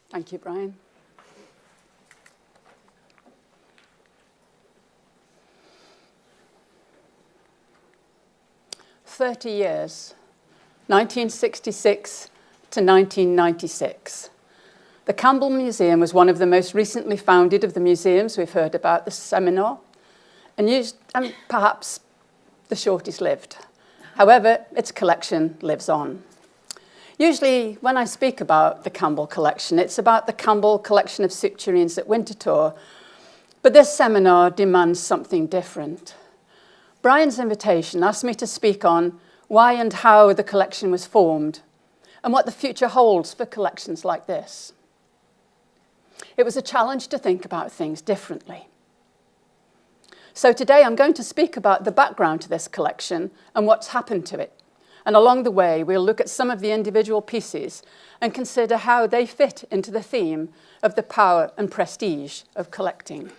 Thank you, Brian. "30 years, 1966 to 1996. The Campbell Museum was one of the most recently founded of the museums we've heard about this seminar, and perhaps the shortest lived. However, its collection lives on. Usually, when I speak about the Campbell collection, it's about the Campbell collection of soup tureens at Winterthur, but this seminar demands something different. Brian's invitation asked me to speak on why and how the collection was formed and what the future holds for collections like this. It was a challenge to think about things differently. So today I'm going to speak about the background to this collection and what's happened to it. And along the way, we'll look at some of the individual pieces and consider how they fit into the theme of the power and prestige of collecting.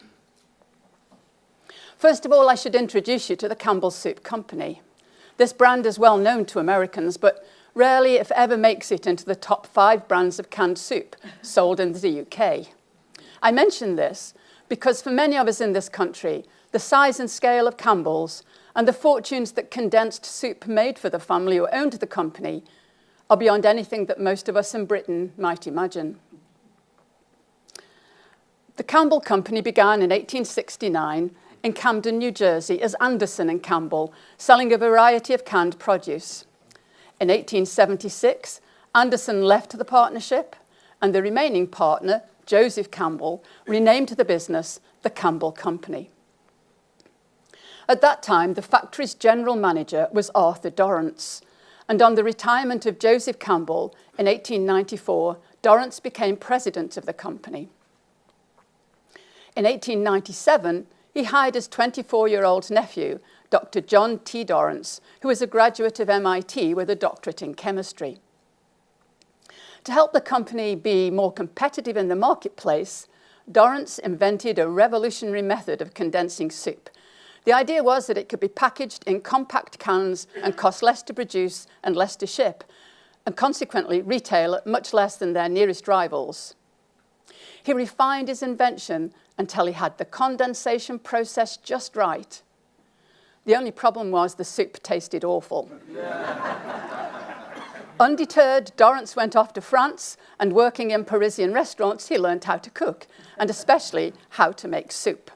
First of all, I should introduce you to the Campbell Soup Company. This brand is well known to Americans, but rarely, if ever, makes it into the top 5 brands of canned soup sold in the UK. I mention this because for many of us in this country, the size and scale of Campbell's and the fortunes that condensed soup made for the family who owned the company are beyond anything that most of us in Britain might imagine. The Campbell Company began in 1869 in Camden, New Jersey, as Anderson and Campbell, selling a variety of canned produce. In 1876, Anderson left the partnership, and the remaining partner, Joseph Campbell, renamed the business the Campbell Company. At that time, the factory's general manager was Arthur Dorrance, and on the retirement of Joseph Campbell in 1894, Dorrance became president of the company. In 1897, he hired his 24-year-old nephew, Dr. John T. Dorrance, who was a graduate of MIT with a doctorate in chemistry. To help the company be more competitive in the marketplace, Dorrance invented a revolutionary method of condensing soup. The idea was that it could be packaged in compact cans and cost less to produce and less to ship, and consequently retail at much less than their nearest rivals. He refined his invention until he had the condensation process just right. The only problem was the soup tasted awful. Undeterred, Dorrance went off to France, and working in Parisian restaurants, he learned how to cook, and especially how to make soup.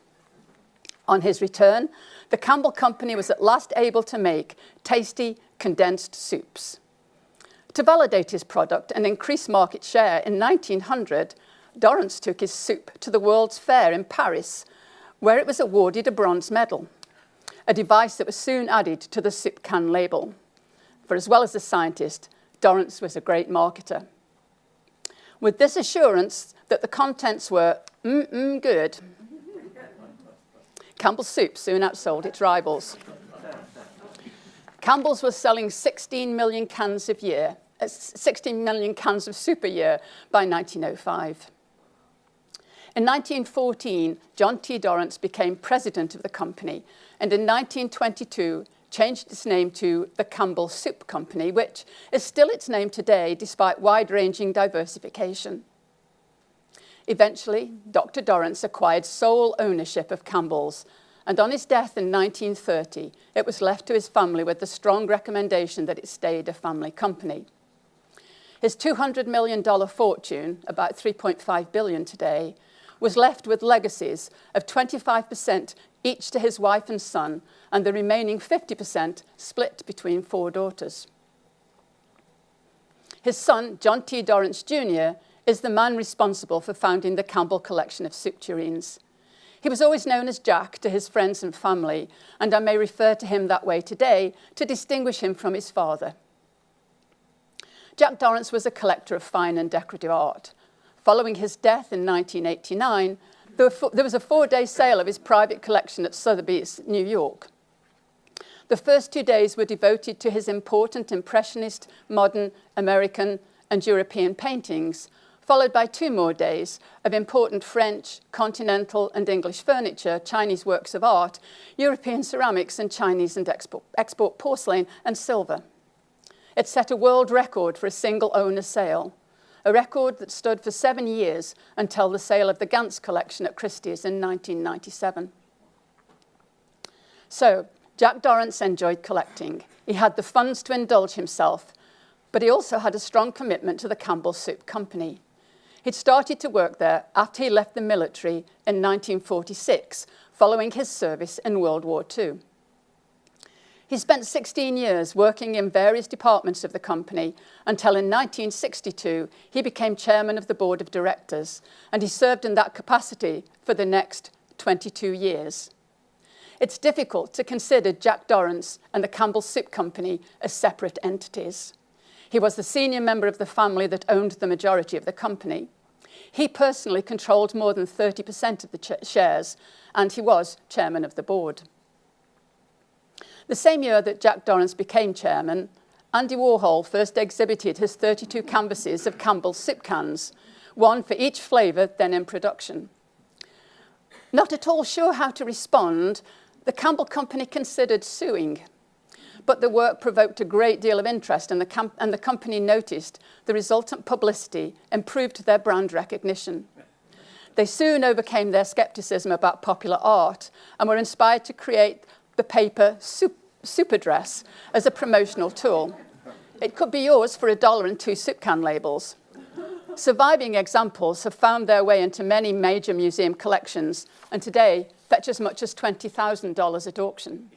On his return, the Campbell Company was at last able to make tasty, condensed soups. To validate his product and increase market share, in 1900, Dorrance took his soup to the World's Fair in Paris, where it was awarded a bronze medal, a device that was soon added to the soup can label. For as well as a scientist, Dorrance was a great marketer. With this assurance that the contents were good, Campbell's soup soon outsold its rivals. Campbell's was selling 16 million cans of soup a year by 1905. In 1914, John T. Dorrance became president of the company, and in 1922 changed its name to the Campbell Soup Company, which is still its name today despite wide-ranging diversification. Eventually, Dr. Dorrance acquired sole ownership of Campbell's, and on his death in 1930, it was left to his family with the strong recommendation that it stayed a family company. His $200 million fortune, about $3.5 billion today, was left with legacies of 25% each to his wife and son, and the remaining 50% split between 4 daughters. His son, John T. Dorrance Jr., is the man responsible for founding the Campbell collection of soup tureens. He was always known as Jack to his friends and family, and I may refer to him that way today to distinguish him from his father. Jack Dorrance was a collector of fine and decorative art. Following his death in 1989, there was a 4-day sale of his private collection at Sotheby's, New York. The first 2 days were devoted to his important Impressionist, modern, American, and European paintings, followed by 2 more days of important French, continental, and English furniture, Chinese works of art, European ceramics, and Chinese and export porcelain and silver. It set a world record for a single owner sale, a record that stood for 7 years until the sale of the Gantz collection at Christie's in 1997. So, Jack Dorrance enjoyed collecting. He had the funds to indulge himself, but he also had a strong commitment to the Campbell Soup Company. He'd started to work there after he left the military in 1946, following his service in World War II. He spent 16 years working in various departments of the company until in 1962 he became chairman of the board of directors, and he served in that capacity for the next 22 years. It's difficult to consider Jack Dorrance and the Campbell Soup Company as separate entities. He was the senior member of the family that owned the majority of the company. He personally controlled more than 30% of the shares, and he was chairman of the board. The same year that Jack Dorrance became chairman, Andy Warhol first exhibited his 32 canvases of Campbell soup cans, one for each flavour then in production. Not at all sure how to respond, the Campbell Company considered suing, but the work provoked a great deal of interest, and the company noticed the resultant publicity improved their brand recognition. They soon overcame their scepticism about popular art and were inspired to create the paper soup address as a promotional tool. It could be yours for $1 and 2 soup can labels. Surviving examples have found their way into many major museum collections, and today fetch as much as $20,000 at auction.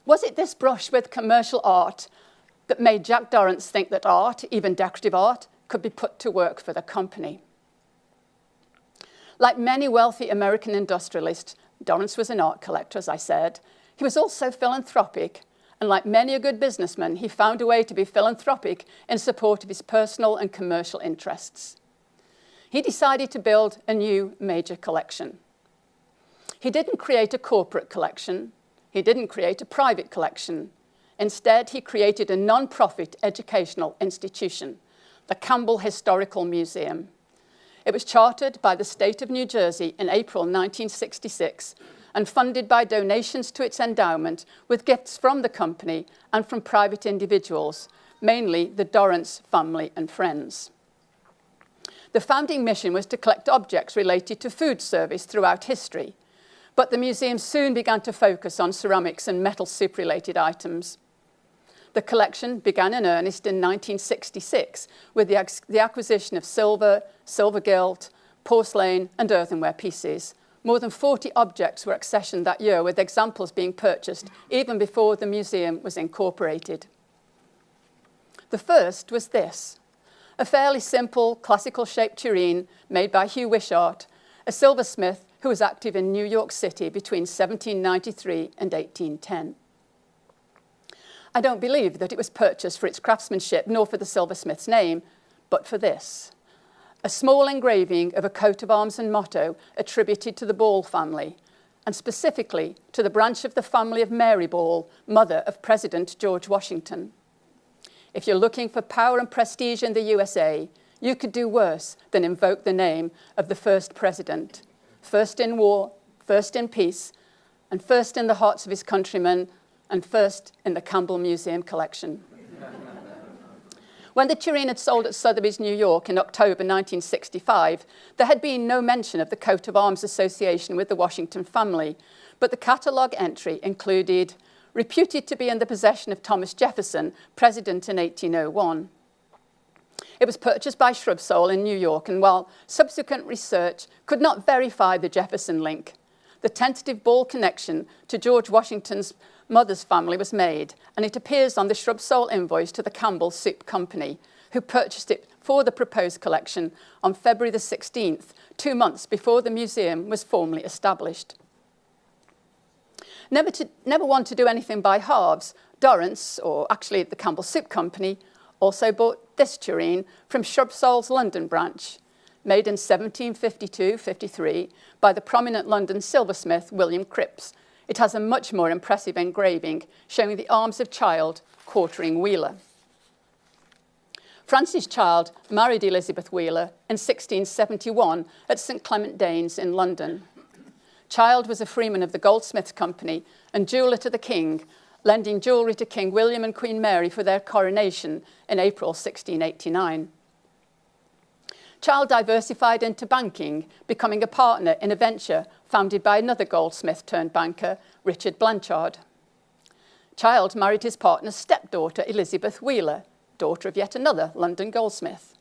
Was it this brush with commercial art that made Jack Dorrance think that art, even decorative art, could be put to work for the company? Like many wealthy American industrialists, Dorrance was an art collector, as I said. He was also philanthropic, and like many a good businessman, he found a way to be philanthropic in support of his personal and commercial interests. He decided to build a new major collection. He didn't create a corporate collection. He didn't create a private collection. Instead, he created a non-profit educational institution, the Campbell Historical Museum. It was chartered by the state of New Jersey in April 1966 and funded by donations to its endowment with gifts from the company and from private individuals, mainly the Dorrance family and friends. The founding mission was to collect objects related to food service throughout history, but the museum soon began to focus on ceramics and metal soup-related items. The collection began in earnest in 1966 with the acquisition of silver, silver gilt, porcelain, and earthenware pieces. More than 40 objects were accessioned that year, with examples being purchased even before the museum was incorporated. The first was this, a fairly simple, classical-shaped tureen made by Hugh Wishart, a silversmith who was active in New York City between 1793 and 1810. I don't believe that it was purchased for its craftsmanship nor for the silversmith's name, but for this, a small engraving of a coat of arms and motto attributed to the Ball family, and specifically to the branch of the family of Mary Ball, mother of President George Washington. If you're looking for power and prestige in the USA, you could do worse than invoke the name of the first president, first in war, first in peace, and first in the hearts of his countrymen, and first in the Campbell Museum collection. When the tureen had sold at Sotheby's, New York in October 1965, there had been no mention of the coat of arms association with the Washington family, but the catalogue entry included, reputed to be in the possession of Thomas Jefferson, president in 1801. It was purchased by Shrubsole in New York, and while subsequent research could not verify the Jefferson link, the tentative Ball connection to George Washington's mother's family was made, and it appears on the Shrubsole invoice to the Campbell Soup Company, who purchased it for the proposed collection on February the 16th, 2 months before the museum was formally established. Never want to do anything by halves, Dorrance, or actually the Campbell Soup Company, also bought this tureen from Shrubsole's London branch, made in 1752-53 by the prominent London silversmith William Cripps. It has a much more impressive engraving showing the arms of Child quartering Wheeler. Francis Child married Elizabeth Wheeler in 1671 at St Clement Danes in London. Child was a freeman of the Goldsmiths Company and jeweller to the king, lending jewellery to King William and Queen Mary for their coronation in April 1689. Child diversified into banking, becoming a partner in a venture founded by another goldsmith turned banker, Richard Blanchard. Child married his partner's stepdaughter, Elizabeth Wheeler, daughter of yet another London goldsmith.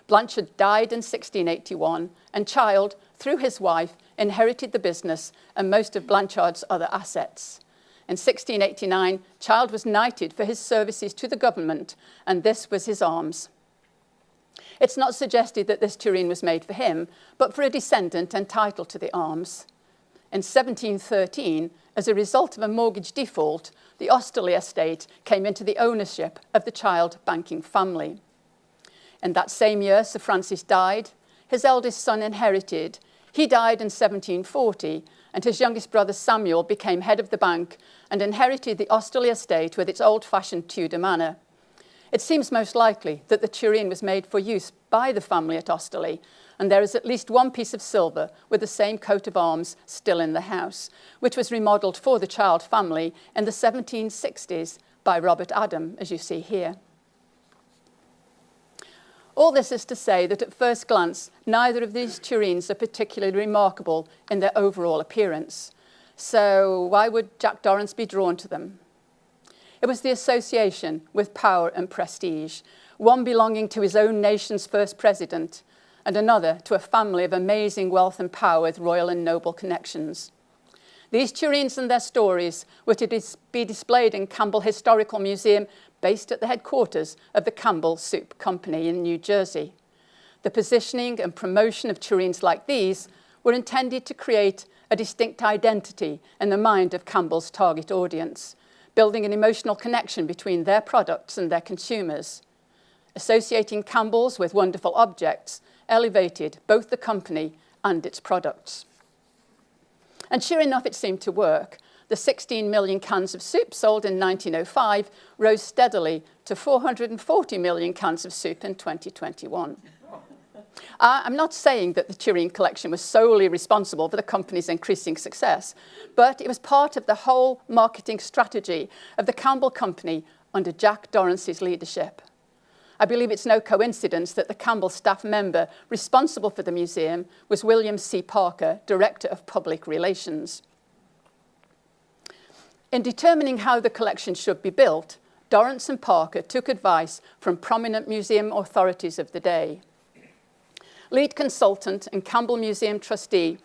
Blanchard died in 1681, and Child, through his wife, inherited the business and most of Blanchard's other assets. In 1689, Child was knighted for his services to the government, and this was his arms. It's not suggested that this tureen was made for him, but for a descendant entitled to the arms. In 1713, as a result of a mortgage default, the Osterley estate came into the ownership of the Child banking family. In that same year, Sir Francis died. His eldest son inherited. He died in 1740, and his youngest brother Samuel became head of the bank and inherited the Osterley estate with its old-fashioned Tudor manor. It seems most likely that the tureen was made for use by the family at Osterley, and there is at least one piece of silver with the same coat of arms still in the house, which was remodelled for the Child family in the 1760s by Robert Adam, as you see here. All this is to say that at first glance, neither of these tureens are particularly remarkable in their overall appearance. So why would Jack Dorrance be drawn to them? It was the association with power and prestige, one belonging to his own nation's first president, and another to a family of amazing wealth and power with royal and noble connections. These tureens and their stories were to be displayed in Campbell Historical Museum, based at the headquarters of the Campbell Soup Company in New Jersey. The positioning and promotion of tureens like these were intended to create a distinct identity in the mind of Campbell's target audience, building an emotional connection between their products and their consumers. Associating Campbell's with wonderful objects elevated both the company and its products. And sure enough, it seemed to work. The 16 million cans of soup sold in 1905 rose steadily to 440 million cans of soup in 2021. I'm not saying that the tureen collection was solely responsible for the company's increasing success, but it was part of the whole marketing strategy of the Campbell Company under Jack Dorrance's leadership. I believe it's no coincidence that the Campbell staff member responsible for the museum was William C. Parker, Director of Public Relations. In determining how the collection should be built, Dorrance and Parker took advice from prominent museum authorities of the day. Lead consultant and Campbell Museum trustee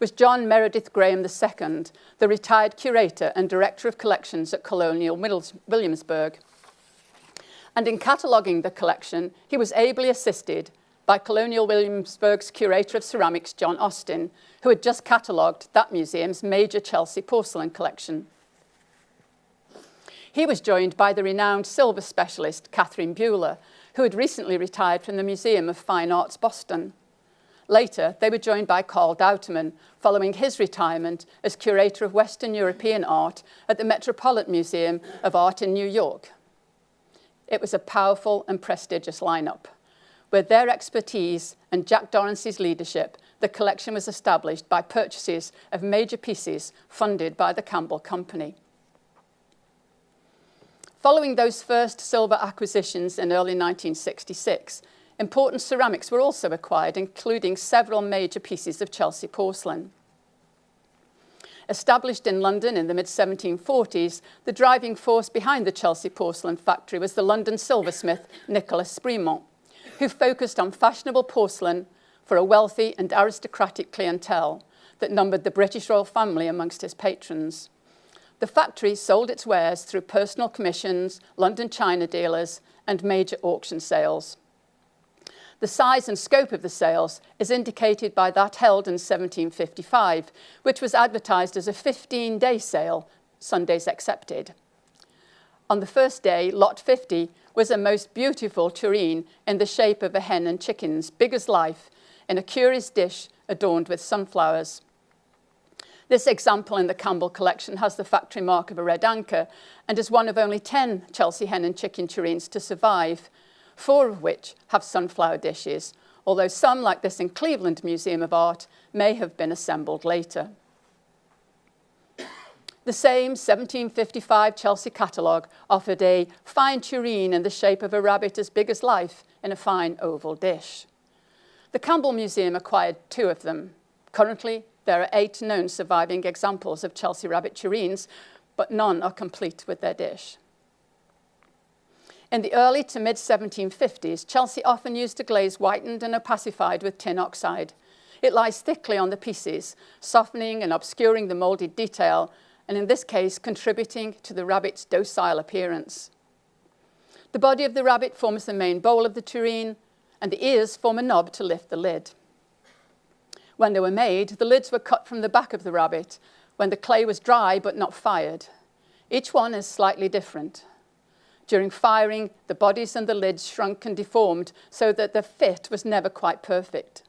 was John Meredith Graham II, the retired curator and director of collections at Colonial Williamsburg. And in cataloguing the collection, he was ably assisted by Colonial Williamsburg's curator of ceramics, John Austin, who had just catalogued that museum's major Chelsea porcelain collection. He was joined by the renowned silver specialist, Catherine Bueller, who had recently retired from the Museum of Fine Arts, Boston. Later, they were joined by Carl Douteman, following his retirement as curator of Western European art at the Metropolitan Museum of Art in New York. It was a powerful and prestigious lineup. With their expertise and Jack Dorrance's leadership, the collection was established by purchases of major pieces funded by the Campbell Company. Following those first silver acquisitions in early 1966, important ceramics were also acquired, including several major pieces of Chelsea porcelain. Established in London in the mid-1740s, the driving force behind the Chelsea porcelain factory was the London silversmith Nicholas Sprimont, who focused on fashionable porcelain for a wealthy and aristocratic clientele that numbered the British royal family amongst his patrons. The factory sold its wares through personal commissions, London china dealers, and major auction sales. The size and scope of the sales is indicated by that held in 1755, which was advertised as a 15-day sale, Sundays excepted. On the first day, lot 50 was a most beautiful tureen in the shape of a hen and chickens, big as life, in a curious dish adorned with sunflowers. This example in the Campbell collection has the factory mark of a red anchor and is one of only 10 Chelsea hen and chicken tureens to survive, 4 of which have sunflower dishes, although some, like this in Cleveland Museum of Art, may have been assembled later. The same 1755 Chelsea catalogue offered a fine tureen in the shape of a rabbit as big as life in a fine oval dish. The Campbell Museum acquired 2 of them. Currently, there are 8 known surviving examples of Chelsea rabbit tureens, but none are complete with their dish. In the early to mid-1750s, Chelsea often used a glaze whitened and opacified with tin oxide. It lies thickly on the pieces, softening and obscuring the moulded detail, and in this case, contributing to the rabbit's docile appearance. The body of the rabbit forms the main bowl of the tureen, and the ears form a knob to lift the lid. When they were made, the lids were cut from the back of the rabbit when the clay was dry but not fired. Each one is slightly different. During firing, the bodies and the lids shrunk and deformed so that the fit was never quite perfect.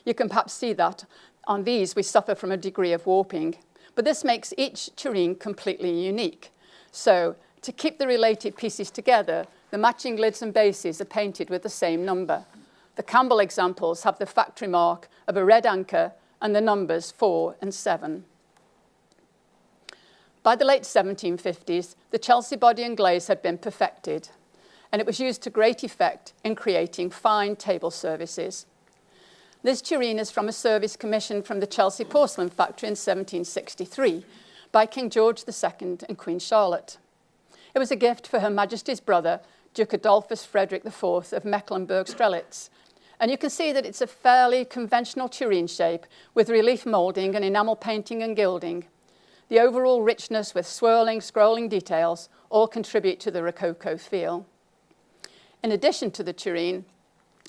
You can perhaps see that on these we suffer from a degree of warping, but this makes each tureen completely unique. So, to keep the related pieces together, the matching lids and bases are painted with the same number. The Campbell examples have the factory mark of a red anchor and the numbers 4 and 7. By the late 1750s, the Chelsea body and glaze had been perfected, and it was used to great effect in creating fine table services. This tureen is from a service commissioned from the Chelsea porcelain factory in 1763 by King George II and Queen Charlotte. It was a gift for Her Majesty's brother, Duke Adolphus Frederick IV of Mecklenburg-Strelitz. And you can see that it's a fairly conventional tureen shape with relief moulding and enamel painting and gilding. The overall richness with swirling, scrolling details all contribute to the Rococo feel. In addition to the tureen,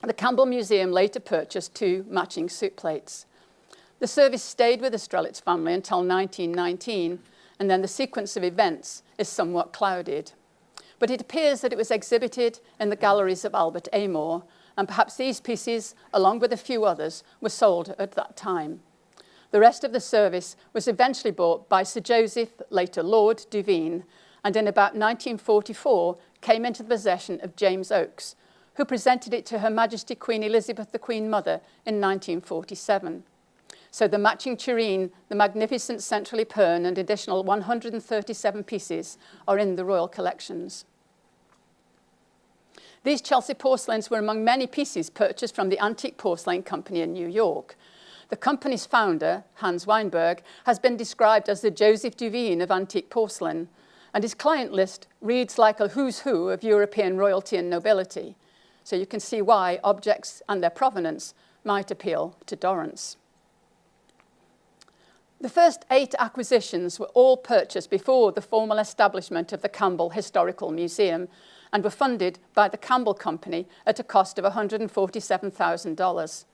the Campbell Museum later purchased 2 matching soup plates. The service stayed with the Strelitz family until 1919, and then the sequence of events is somewhat clouded. But it appears that it was exhibited in the galleries of Albert Amor, and perhaps these pieces, along with a few others, were sold at that time. The rest of the service was eventually bought by Sir Joseph, later Lord Duveen, and in about 1944 came into the possession of James Oakes, who presented it to Her Majesty Queen Elizabeth the Queen Mother in 1947. So the matching tureen, the magnificent central epergne and additional 137 pieces are in the royal collections. These Chelsea porcelains were among many pieces purchased from the Antique Porcelain Company in New York. The company's founder, Hans Weinberg, has been described as the Joseph Duveen of antique porcelain, and his client list reads like a who's who of European royalty and nobility. So you can see why objects and their provenance might appeal to Dorrance. The first 8 acquisitions were all purchased before the formal establishment of the Campbell Historical Museum and were funded by the Campbell Company at a cost of $147,000.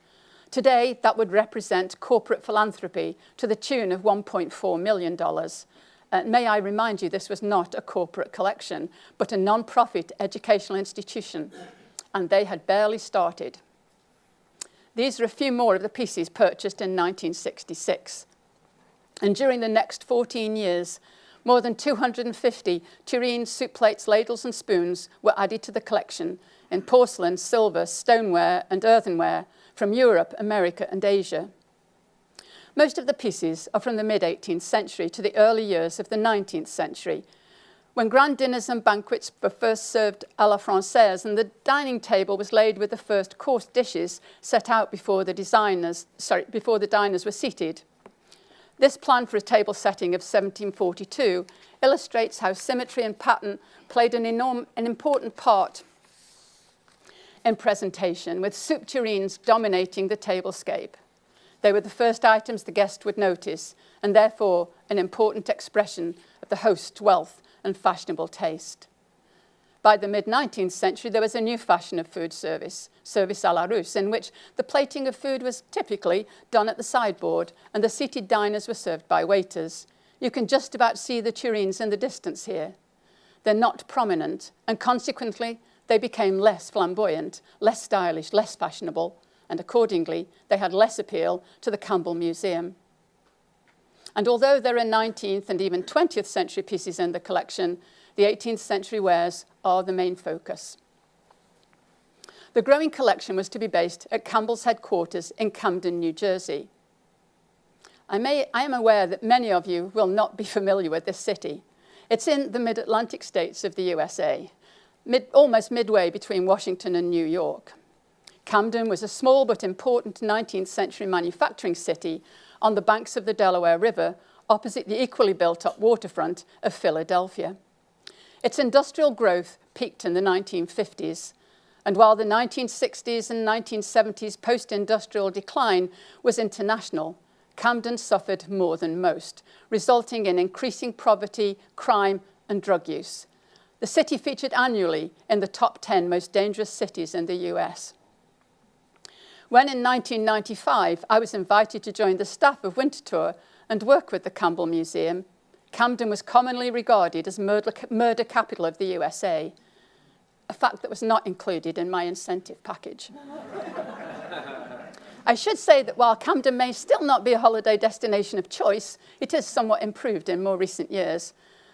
Today, that would represent corporate philanthropy to the tune of $1.4 million. May I remind you, this was not a corporate collection, but a non-profit educational institution, and they had barely started. These are a few more of the pieces purchased in 1966. And during the next 14 years, more than 250 tureens, soup plates, ladles and spoons were added to the collection in porcelain, silver, stoneware and earthenware from Europe, America and Asia. Most of the pieces are from the mid-18th century to the early years of the 19th century, when grand dinners and banquets were first served à la française and the dining table was laid with the first course dishes set out before the diners were seated. This plan for a table setting of 1742 illustrates how symmetry and pattern played an important part in presentation, with soup tureens dominating the tablescape. They were the first items the guest would notice, and therefore an important expression of the host's wealth and fashionable taste. By the mid-19th century, there was a new fashion of food service à la Russe, in which the plating of food was typically done at the sideboard and the seated diners were served by waiters. You can just about see the tureens in the distance here. They're not prominent, and consequently, they became less flamboyant, less stylish, less fashionable, and accordingly, they had less appeal to the Campbell Museum. And although there are 19th and even 20th century pieces in the collection, the 18th century wares are the main focus. The growing collection was to be based at Campbell's headquarters in Camden, New Jersey. I am aware that many of you will not be familiar with this city. It's in the mid-Atlantic states of the USA, almost midway between Washington and New York. Camden was a small but important 19th century manufacturing city on the banks of the Delaware River, opposite the equally built-up waterfront of Philadelphia. Its industrial growth peaked in the 1950s, and while the 1960s and 1970s post-industrial decline was international, Camden suffered more than most, resulting in increasing poverty, crime, and drug use. The city featured annually in the top 10 most dangerous cities in the US. When in 1995 I was invited to join the staff of Winter Tour and work with the Campbell Museum, Camden was commonly regarded as murder capital of the USA, a fact that was not included in my incentive package. I should say that while Camden may still not be a holiday destination of choice, it is somewhat improved in more recent years.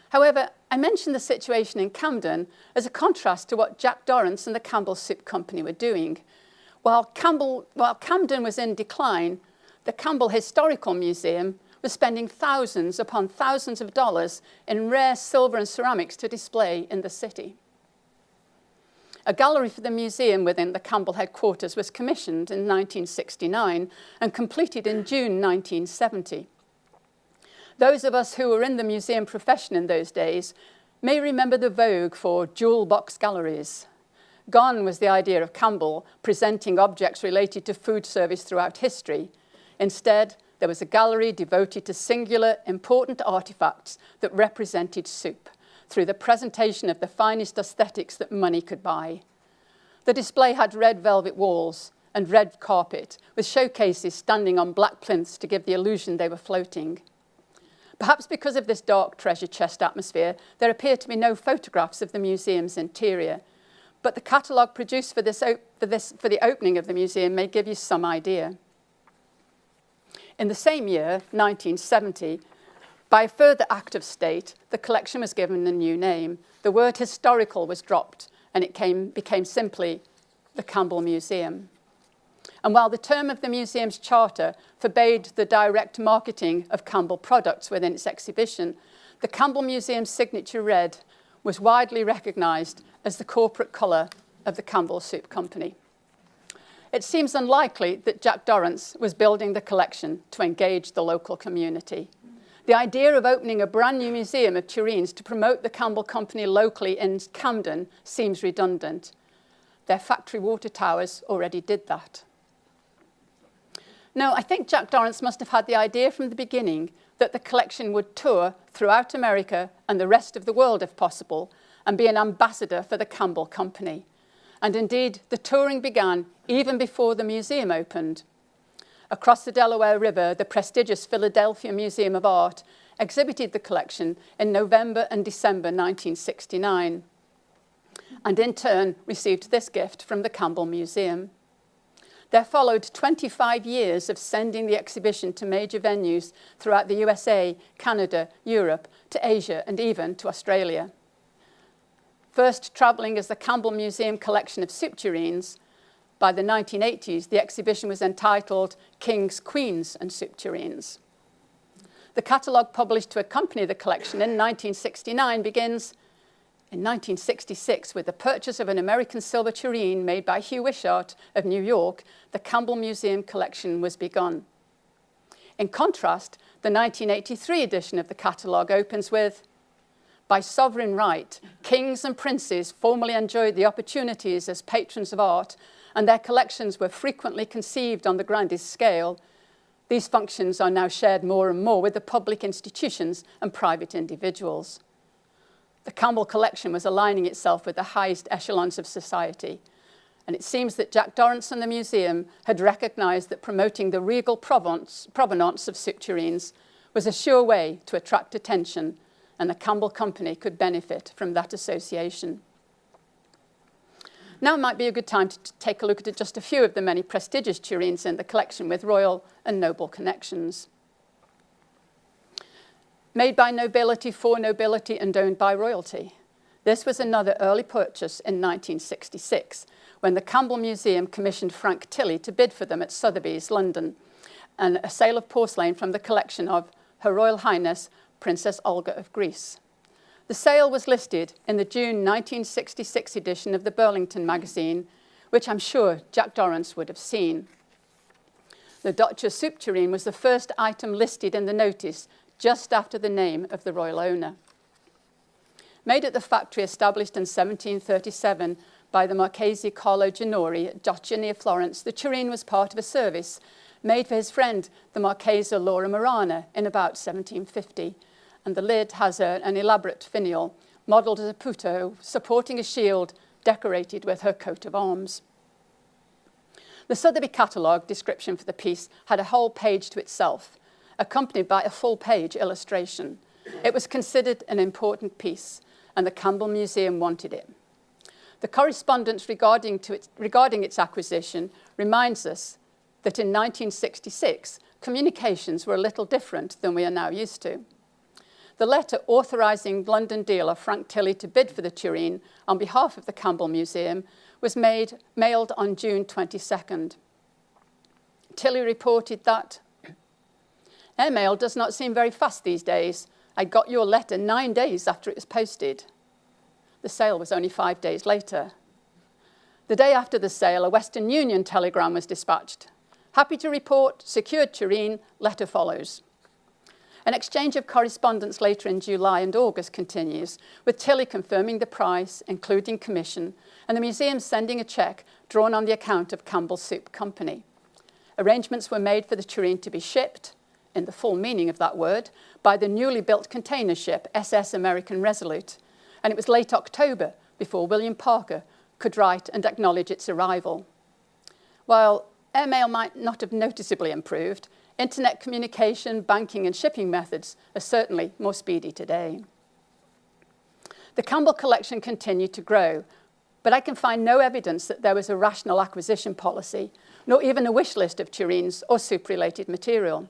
However, I mention the situation in Camden as a contrast to what Jack Dorrance and the Campbell Soup Company were doing. While Camden was in decline, the Campbell Historical Museum was spending thousands upon thousands of dollars in rare silver and ceramics to display in the city. A gallery for the museum within the Campbell headquarters was commissioned in 1969 and completed in June 1970. Those of us who were in the museum profession in those days may remember the vogue for jewel box galleries. Gone was the idea of Campbell presenting objects related to food service throughout history. Instead, there was a gallery devoted to singular, important artifacts that represented soup, through the presentation of the finest aesthetics that money could buy. The display had red velvet walls and red carpet, with showcases standing on black plinths to give the illusion they were floating. Perhaps because of this dark treasure chest atmosphere, there appear to be no photographs of the museum's interior, but the catalogue produced for the opening of the museum may give you some idea. In the same year, 1970, by a further act of state, the collection was given a new name. The word historical was dropped, and it became simply the Campbell Museum. And while the term of the museum's charter forbade the direct marketing of Campbell products within its exhibition, the Campbell Museum's signature red was widely recognised as the corporate colour of the Campbell Soup Company. It seems unlikely that Jack Dorrance was building the collection to engage the local community. The idea of opening a brand new museum of Tureens to promote the Campbell Company locally in Camden seems redundant. Their factory water towers already did that. No, I think Jack Dorrance must have had the idea from the beginning that the collection would tour throughout America and the rest of the world if possible, and be an ambassador for the Campbell Company. And indeed, the touring began even before the museum opened. Across the Delaware River, the prestigious Philadelphia Museum of Art exhibited the collection in November and December 1969, and in turn received this gift from the Campbell Museum. There followed 25 years of sending the exhibition to major venues throughout the USA, Canada, Europe, to Asia, and even to Australia. First travelling as the Campbell Museum collection of soup tureens, by the 1980s, the exhibition was entitled Kings, Queens and Soup Tureens. The catalogue published to accompany the collection in 1969 begins in 1966 with the purchase of an American silver tureen made by Hugh Wishart of New York. The Campbell Museum collection was begun. In contrast, the 1983 edition of the catalogue opens with, "By sovereign right, kings and princes formerly enjoyed the opportunities as patrons of art, and their collections were frequently conceived on the grandest scale. These functions are now shared more and more with the public institutions and private individuals." The Campbell collection was aligning itself with the highest echelons of society, and it seems that Jack Dorrance and the museum had recognised that promoting the regal provenance of soup tureens was a sure way to attract attention, and the Campbell Company could benefit from that association. Now might be a good time to take a look at just a few of the many prestigious tureens in the collection with royal and noble connections. Made by nobility for nobility and owned by royalty. This was another early purchase in 1966, when the Campbell Museum commissioned Frank Tilley to bid for them at Sotheby's, London. and a sale of porcelain from the collection of Her Royal Highness Princess Olga of Greece. The sale was listed in the June 1966 edition of the Burlington magazine, which I'm sure Jack Dorrance would have seen. The Dutcher soup tureen was the first item listed in the notice just after the name of the royal owner. Made at the factory established in 1737 by the Marchese Carlo Ginori at Doccia near Florence, the tureen was part of a service made for his friend, the Marchesa Laura Marana, in about 1750, and the lid has an elaborate finial, modelled as a puto, supporting a shield decorated with her coat of arms. The Sotheby catalogue description for the piece had a whole page to itself, accompanied by a full-page illustration. It was considered an important piece, and the Campbell Museum wanted it. The correspondence regarding its acquisition reminds us that in 1966, communications were a little different than we are now used to. The letter authorising London dealer Frank Tilley to bid for the tureen on behalf of the Campbell Museum was mailed on June 22nd. Tilley reported that, "Airmail does not seem very fast these days. I got your letter 9 days after it was posted." The sale was only 5 days later. The day after the sale, a Western Union telegram was dispatched. "Happy to report, secured tureen, letter follows." An exchange of correspondence later in July and August continues, with Tilley confirming the price, including commission, and the museum sending a cheque drawn on the account of Campbell Soup Company. Arrangements were made for the tureen to be shipped, in the full meaning of that word, by the newly built container ship SS American Resolute, and it was late October before William Parker could write and acknowledge its arrival. While airmail might not have noticeably improved, internet communication, banking and shipping methods are certainly more speedy today. The Campbell collection continued to grow, but I can find no evidence that there was a rational acquisition policy, nor even a wish list of tureens or soup-related material.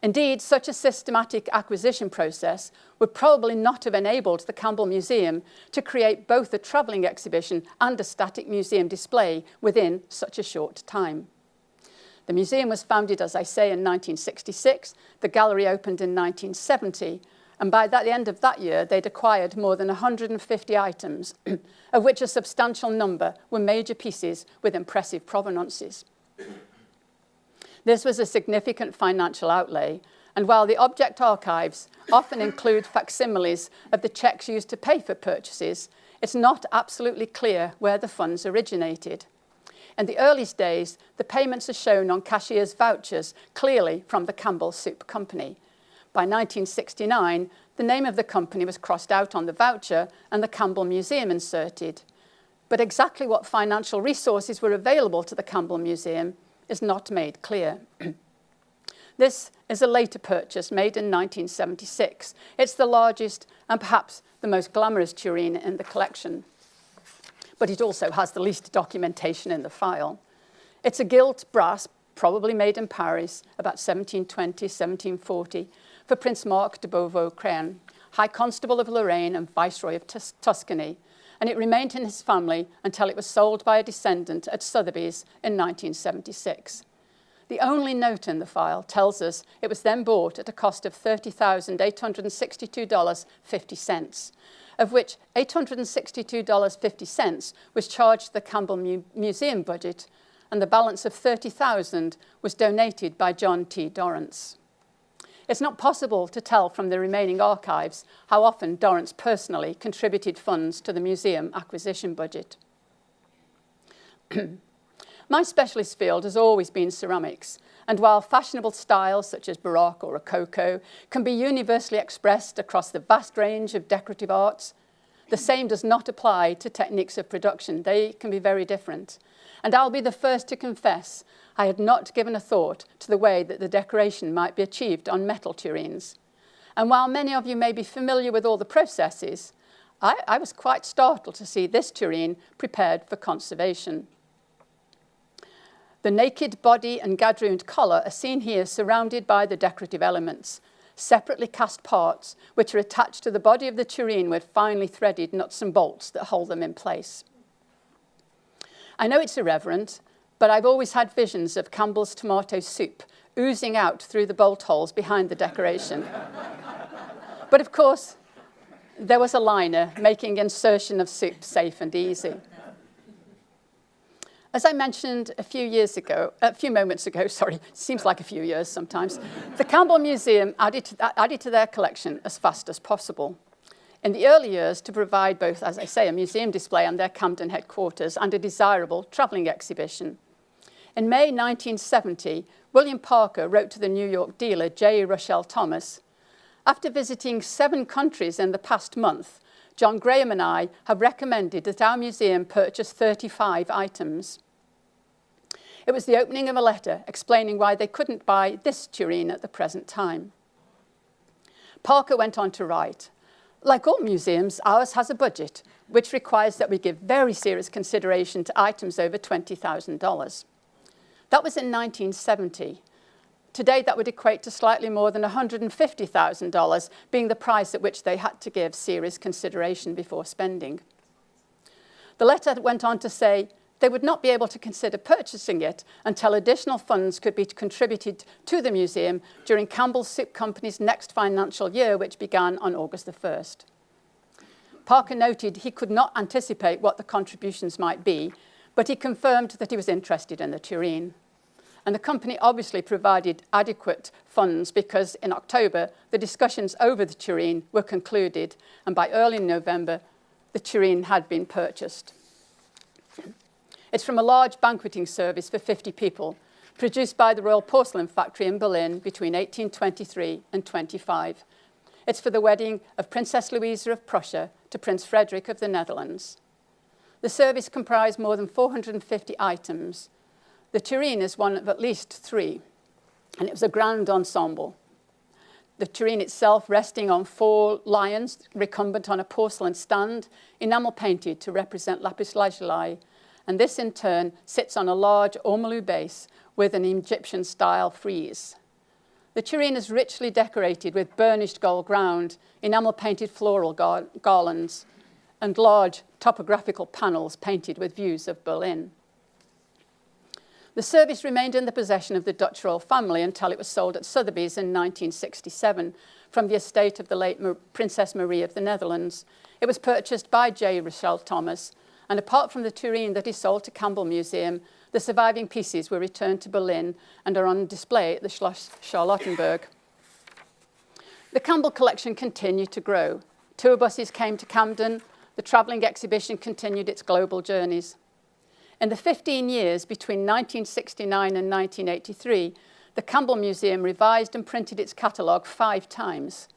Indeed, such a systematic acquisition process would probably not have enabled the Campbell Museum to create both a travelling exhibition and a static museum display within such a short time. The museum was founded, as I say, in 1966. The gallery opened in 1970. And by the end of that year, they'd acquired more than 150 items, of which a substantial number were major pieces with impressive provenances. This was a significant financial outlay, and while the object archives often include facsimiles of the cheques used to pay for purchases, it's not absolutely clear where the funds originated. In the earliest days, the payments are shown on cashier's vouchers, clearly from the Campbell Soup Company. By 1969, the name of the company was crossed out on the voucher and the Campbell Museum inserted. But exactly what financial resources were available to the Campbell Museum is not made clear. This is a later purchase made in 1976. It's the largest and perhaps the most glamorous tureen in the collection, but it also has the least documentation in the file. It's a gilt brass, probably made in Paris, about 1720, 1740, for Prince Mark de Beauvau-Craon, High Constable of Lorraine and Viceroy of Tuscany, and it remained in his family until it was sold by a descendant at Sotheby's in 1976. The only note in the file tells us it was then bought at a cost of $30,862.50, of which $862.50 was charged to the Campbell Museum budget, and the balance of $30,000 was donated by John T. Dorrance. It's not possible to tell from the remaining archives how often Dorrance personally contributed funds to the museum acquisition budget. My specialist field has always been ceramics, and while fashionable styles such as Baroque or Rococo can be universally expressed across the vast range of decorative arts, the same does not apply to techniques of production. They can be very different. And I'll be the first to confess I had not given a thought to the way that the decoration might be achieved on metal tureens. And while many of you may be familiar with all the processes, I was quite startled to see this tureen prepared for conservation. The naked body and gadrooned collar are seen here surrounded by the decorative elements, separately cast parts which are attached to the body of the tureen with finely threaded nuts and bolts that hold them in place. I know it's irreverent, but I've always had visions of Campbell's tomato soup oozing out through the bolt holes behind the decoration. But of course, there was a liner making insertion of soup safe and easy. As I mentioned a few moments ago, seems like a few years sometimes, the Campbell Museum added to their collection as fast as possible. In the early years, to provide both, as I say, a museum display and their Camden headquarters and a desirable travelling exhibition. In May 1970, William Parker wrote to the New York dealer J. Russell Thomas, "After visiting 7 countries in the past month, John Graham and I have recommended that our museum purchase 35 items." It was the opening of a letter explaining why they couldn't buy this tureen at the present time. Parker went on to write, "Like all museums, ours has a budget, which requires that we give very serious consideration to items over $20,000. That was in 1970. Today, that would equate to slightly more than $150,000, being the price at which they had to give serious consideration before spending. The letter went on to say they would not be able to consider purchasing it until additional funds could be contributed to the museum during Campbell Soup Company's next financial year, which began on August the 1st. Parker noted he could not anticipate what the contributions might be, but he confirmed that he was interested in the tureen. And the company obviously provided adequate funds because in October, the discussions over the tureen were concluded, and by early November, the tureen had been purchased. It's from a large banqueting service for 50 people, produced by the Royal Porcelain Factory in Berlin between 1823 and 25. It's for the wedding of Princess Louisa of Prussia to Prince Frederick of the Netherlands. The service comprised more than 450 items. The tureen is one of at least 3, and it was a grand ensemble. The tureen itself resting on 4 lions recumbent on a porcelain stand, enamel painted to represent lapis lazuli, and this in turn sits on a large ormolu base with an Egyptian-style frieze. The tureen is richly decorated with burnished gold ground, enamel-painted floral garlands, and large topographical panels painted with views of Berlin. The service remained in the possession of the Dutch royal family until it was sold at Sotheby's in 1967 from the estate of the late Princess Marie of the Netherlands. It was purchased by J. Russell Thomas, and apart from the tureen that is sold to Campbell Museum, the surviving pieces were returned to Berlin and are on display at the Schloss Charlottenburg. The Campbell collection continued to grow. Tour buses came to Camden. The travelling exhibition continued its global journeys. In the 15 years between 1969 and 1983, the Campbell Museum revised and printed its catalogue 5 times.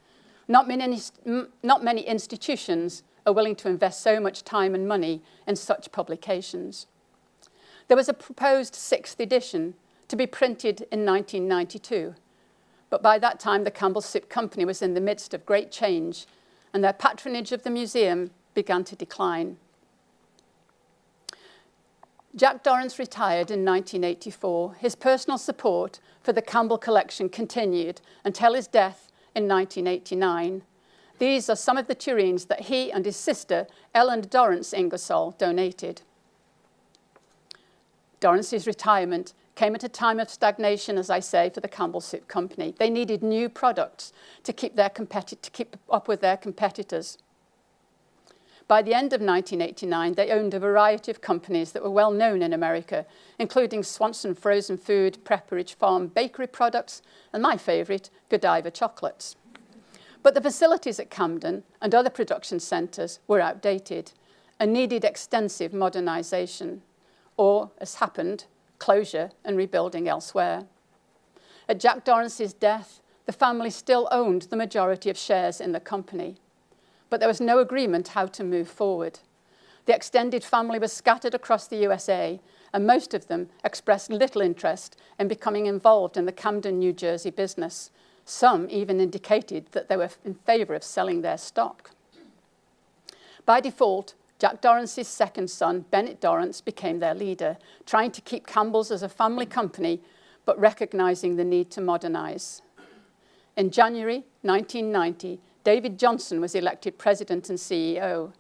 Not many institutions are willing to invest so much time and money in such publications. There was a proposed 6th edition to be printed in 1992, but by that time the Campbell Soup Company was in the midst of great change, and their patronage of the museum began to decline. Jack Dorrance retired in 1984. His personal support for the Campbell collection continued until his death in 1989. These are some of the tureens that he and his sister, Ellen Dorrance Ingersoll, donated. Dorrance's retirement came at a time of stagnation, as I say, for the Campbell Soup Company. They needed new products to keep up with their competitors. By the end of 1989, they owned a variety of companies that were well known in America, including Swanson Frozen Food, Pepperidge Farm Bakery Products, and my favourite, Godiva Chocolates. But the facilities at Camden and other production centres were outdated and needed extensive modernisation, or, as happened, closure and rebuilding elsewhere. At Jack Dorrance's death, the family still owned the majority of shares in the company, but there was no agreement how to move forward. The extended family was scattered across the USA, and most of them expressed little interest in becoming involved in the Camden, New Jersey business. Some even indicated that they were in favour of selling their stock. By default, Jack Dorrance's second son, Bennett Dorrance, became their leader, trying to keep Campbell's as a family company, but recognising the need to modernise. In January 1990, David Johnson was elected president and CEO.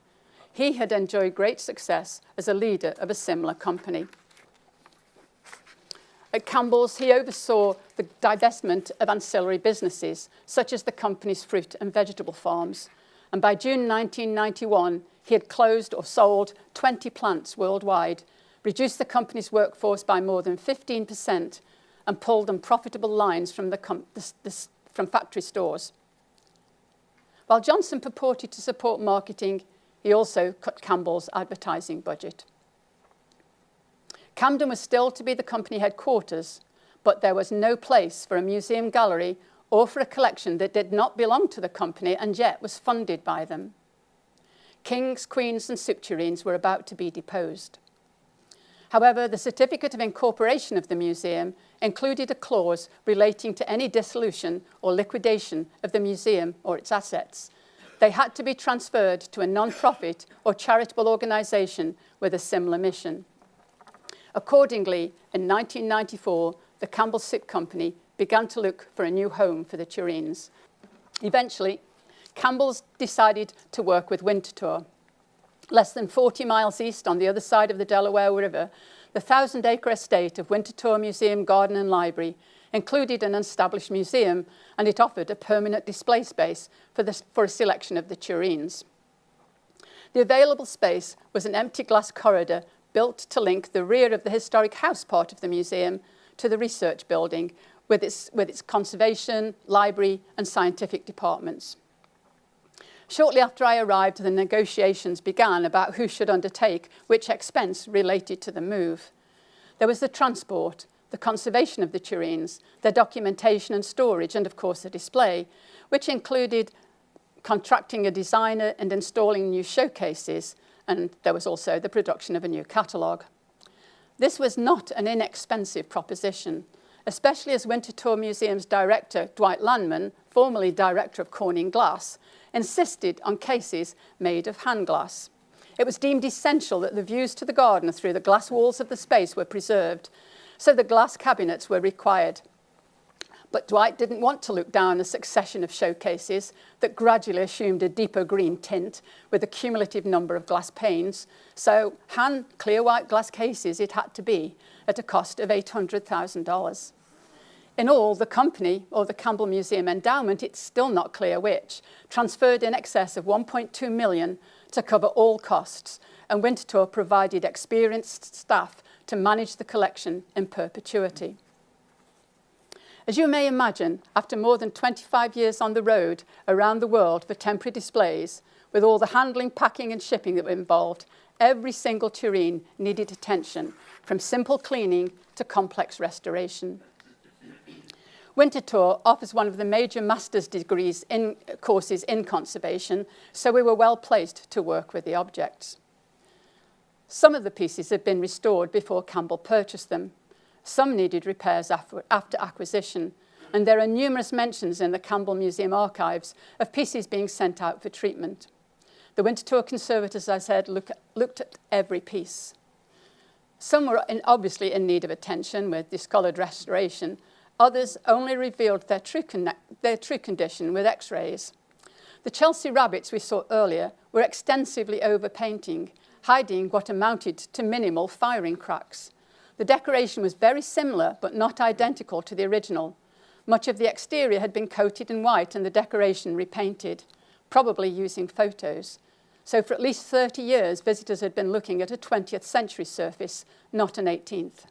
He had enjoyed great success as a leader of a similar company. At Campbell's, he oversaw the divestment of ancillary businesses, such as the company's fruit and vegetable farms. And by June 1991, he had closed or sold 20 plants worldwide, reduced the company's workforce by more than 15%, and pulled unprofitable lines from factory stores. While Johnson purported to support marketing, he also cut Campbell's advertising budget. Camden was still to be the company headquarters, but there was no place for a museum gallery or for a collection that did not belong to the company and yet was funded by them. Kings, queens, and soup tureens were about to be deposed. However, the certificate of incorporation of the museum included a clause relating to any dissolution or liquidation of the museum or its assets. They had to be transferred to a non-profit or charitable organisation with a similar mission. Accordingly, in 1994, the Campbell Soup Company began to look for a new home for the Tureens. Eventually, Campbell's decided to work with Winterthur. Less than 40 miles east on the other side of the Delaware River, the 1,000-acre estate of Winterthur Museum, Garden and Library included an established museum, and it offered a permanent display space for a selection of the Tureens. The available space was an empty glass corridor built to link the rear of the historic house part of the museum to the research building with its conservation, library and scientific departments. Shortly after I arrived, the negotiations began about who should undertake which expense related to the move. There was the transport, the conservation of the Tureens, their documentation and storage, and of course the display, which included contracting a designer and installing new showcases, and there was also the production of a new catalogue. This was not an inexpensive proposition, especially as Winterthur Museum's director, Dwight Landman, formerly director of Corning Glass, insisted on cases made of hand glass. It was deemed essential that the views to the garden through the glass walls of the space were preserved, so the glass cabinets were required. But Dwight didn't want to look down a succession of showcases that gradually assumed a deeper green tint with a cumulative number of glass panes. So hand clear white glass cases it had to be at a cost of $800,000. In all, the company, or the Campbell Museum Endowment, it's still not clear which, transferred in excess of $1.2 million to cover all costs, and Winterthur provided experienced staff to manage the collection in perpetuity. As you may imagine, after more than 25 years on the road around the world for temporary displays, with all the handling, packing and shipping that were involved, every single tureen needed attention, from simple cleaning to complex restoration. Winterthur offers one of the major master's degrees in courses in conservation, so we were well placed to work with the objects. Some of the pieces had been restored before Campbell purchased them. Some needed repairs after acquisition, and there are numerous mentions in the Campbell Museum archives of pieces being sent out for treatment. The Winterthur conservators, as I said, looked at every piece. Some were obviously in need of attention with discoloured restoration. Others only revealed their true condition with x-rays. The Chelsea rabbits we saw earlier were extensively overpainting, hiding what amounted to minimal firing cracks. The decoration was very similar but not identical to the original. Much of the exterior had been coated in white and the decoration repainted, probably using photos. So for at least 30 years, visitors had been looking at a 20th century surface, not an 18th.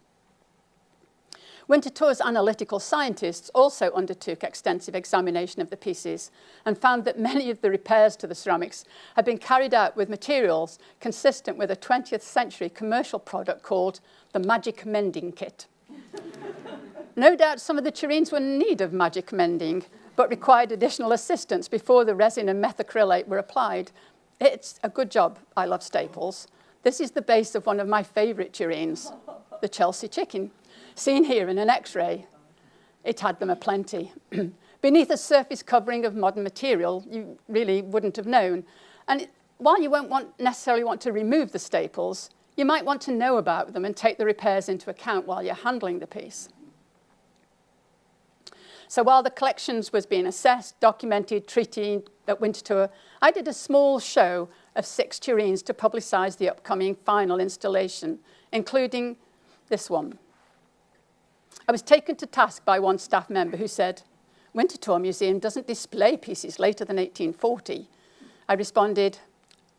Winterthur's analytical scientists also undertook extensive examination of the pieces and found that many of the repairs to the ceramics had been carried out with materials consistent with a 20th century commercial product called the magic mending kit. No doubt some of the tureens were in need of magic mending, but required additional assistance before the resin and methacrylate were applied. It's a good job. I love staples. This is the base of one of my favourite tureens, the Chelsea chicken. Seen here in an x-ray, it had them aplenty. Beneath a surface covering of modern material, you really wouldn't have known. And while you won't necessarily want to remove the staples, you might want to know about them and take the repairs into account while you're handling the piece. So while the collections was being assessed, documented, treated at Winterthur, I did a small show of 6 tureens to publicise the upcoming final installation, including this one. I was taken to task by one staff member who said, "Winterthur Museum doesn't display pieces later than 1840. I responded,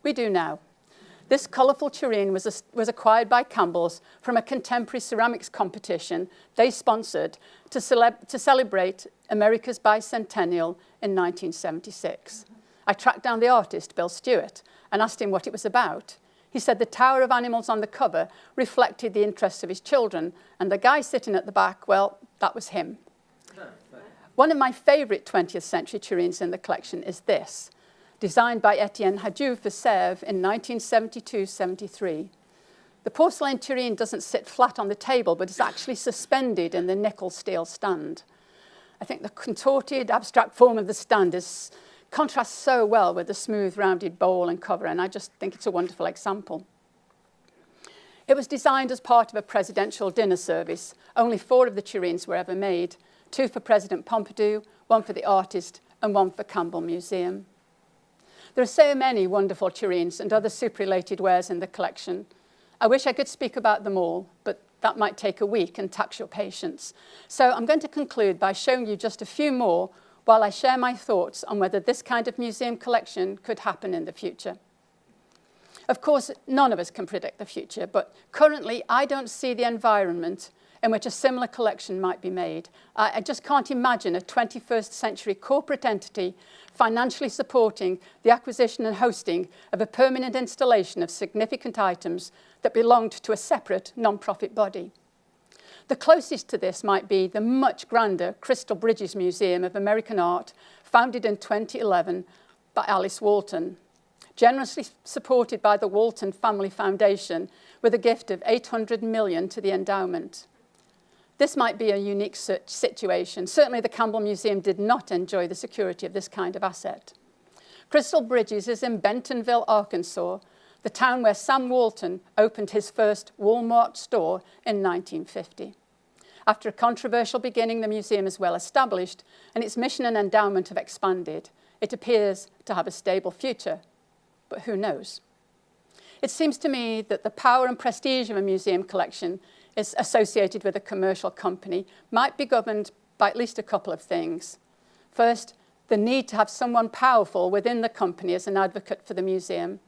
"We do now." This colourful tureen was acquired by Campbell's from a contemporary ceramics competition they sponsored to celebrate America's bicentennial in 1976. I tracked down the artist, Bill Stewart, and asked him what it was about. He said the tower of animals on the cover reflected the interests of his children, and the guy sitting at the back, well, that was him. One of my favourite 20th century tureens in the collection is this, designed by Etienne Hadjou for Sèvres in 1972-73. The porcelain tureen doesn't sit flat on the table, but is actually suspended in the nickel steel stand. I think the contorted, abstract form of the stand contrasts so well with the smooth, rounded bowl and cover, and I just think it's a wonderful example. It was designed as part of a presidential dinner service. Only 4 of the tureens were ever made, 2 for President Pompidou, 1 for the artist, and 1 for Campbell Museum. There are so many wonderful tureens and other soup-related wares in the collection. I wish I could speak about them all, but that might take a week and tax your patience. So I'm going to conclude by showing you just a few more while I share my thoughts on whether this kind of museum collection could happen in the future. Of course, none of us can predict the future, but currently I don't see the environment in which a similar collection might be made. I just can't imagine a 21st century corporate entity financially supporting the acquisition and hosting of a permanent installation of significant items that belonged to a separate non-profit body. The closest to this might be the much grander Crystal Bridges Museum of American Art, founded in 2011 by Alice Walton, generously supported by the Walton Family Foundation with a gift of $800 million to the endowment. This might be a unique situation. Certainly the Campbell Museum did not enjoy the security of this kind of asset. Crystal Bridges is in Bentonville, Arkansas, the town where Sam Walton opened his first Walmart store in 1950. After a controversial beginning, the museum is well established and its mission and endowment have expanded. It appears to have a stable future, but who knows? It seems to me that the power and prestige of a museum collection is associated with a commercial company might be governed by at least a couple of things. First, the need to have someone powerful within the company as an advocate for the museum.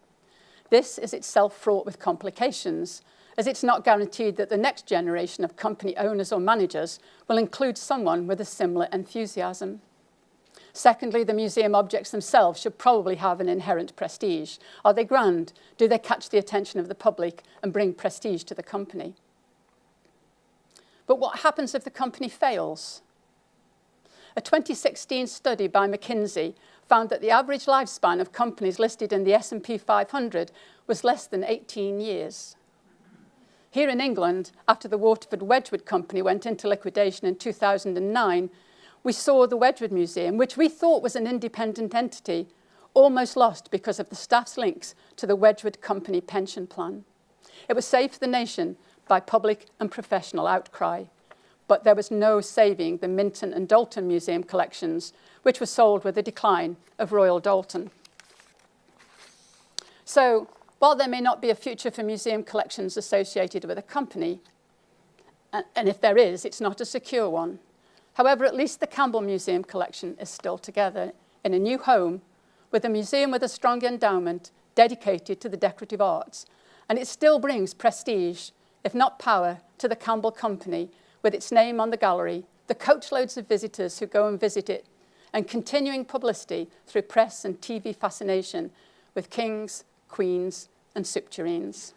This is itself fraught with complications, as it's not guaranteed that the next generation of company owners or managers will include someone with a similar enthusiasm. Secondly, the museum objects themselves should probably have an inherent prestige. Are they grand? Do they catch the attention of the public and bring prestige to the company? But what happens if the company fails? A 2016 study by McKinsey found that the average lifespan of companies listed in the S&P 500 was less than 18 years. Here in England, after the Waterford Wedgwood Company went into liquidation in 2009, we saw the Wedgwood Museum, which we thought was an independent entity, almost lost because of the staff's links to the Wedgwood Company pension plan. It was saved for the nation by public and professional outcry, but there was no saving the Minton and Dalton Museum collections, which were sold with the decline of Royal Dalton. So, while there may not be a future for museum collections associated with a company, and if there is, it's not a secure one. However, at least the Campbell Museum collection is still together in a new home with a museum with a strong endowment dedicated to the decorative arts, and it still brings prestige, if not power, to the Campbell Company with its name on the gallery, the coachloads of visitors who go and visit it, and continuing publicity through press and TV fascination with kings, queens, and soup tureens.